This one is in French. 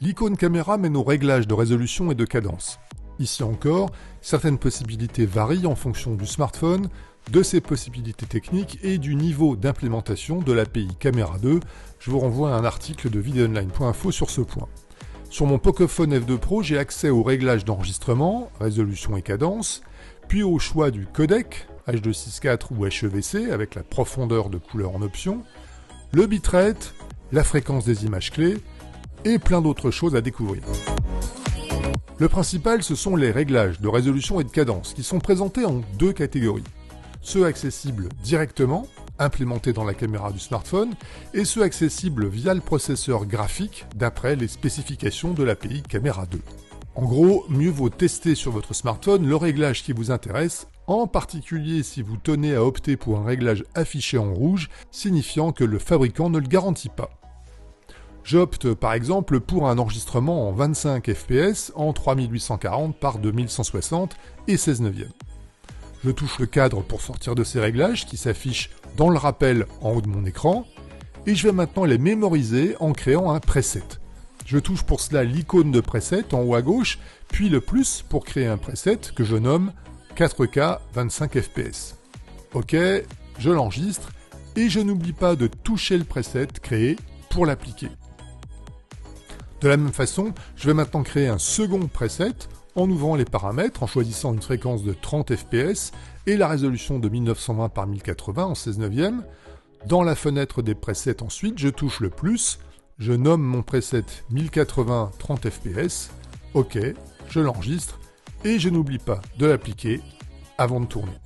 L'icône caméra mène au réglage de résolution et de cadence. Ici encore, certaines possibilités varient en fonction du smartphone, de ses possibilités techniques et du niveau d'implémentation de l'API Camera 2. Je vous renvoie à un article de videoonline.info sur ce point. Sur mon Pocophone F2 Pro, j'ai accès au réglage d'enregistrement, résolution et cadence, puis au choix du codec, H264 ou HEVC avec la profondeur de couleur en option, le bitrate, la fréquence des images clés et plein d'autres choses à découvrir. Le principal, ce sont les réglages de résolution et de cadence qui sont présentés en deux catégories. Ceux accessibles directement, implémentés dans la caméra du smartphone, et ceux accessibles via le processeur graphique d'après les spécifications de l'API Camera 2. En gros, mieux vaut tester sur votre smartphone le réglage qui vous intéresse, en particulier si vous tenez à opter pour un réglage affiché en rouge, signifiant que le fabricant ne le garantit pas. J'opte par exemple pour un enregistrement en 25 fps en 3840 par 2160 et 16 neuvième. Je touche le cadre pour sortir de ces réglages qui s'affichent dans le rappel en haut de mon écran et je vais maintenant les mémoriser en créant un preset. Je touche pour cela l'icône de preset en haut à gauche, puis le plus pour créer un preset que je nomme 4K 25 fps. Ok, je l'enregistre et je n'oublie pas de toucher le preset créé pour l'appliquer. De la même façon, je vais maintenant créer un second preset en ouvrant les paramètres, en choisissant une fréquence de 30 fps et la résolution de 1920 par 1080 en 16 neuvième. Dans la fenêtre des presets ensuite, je touche le plus, je nomme mon preset 1080 30 fps, ok, je l'enregistre et je n'oublie pas de l'appliquer avant de tourner.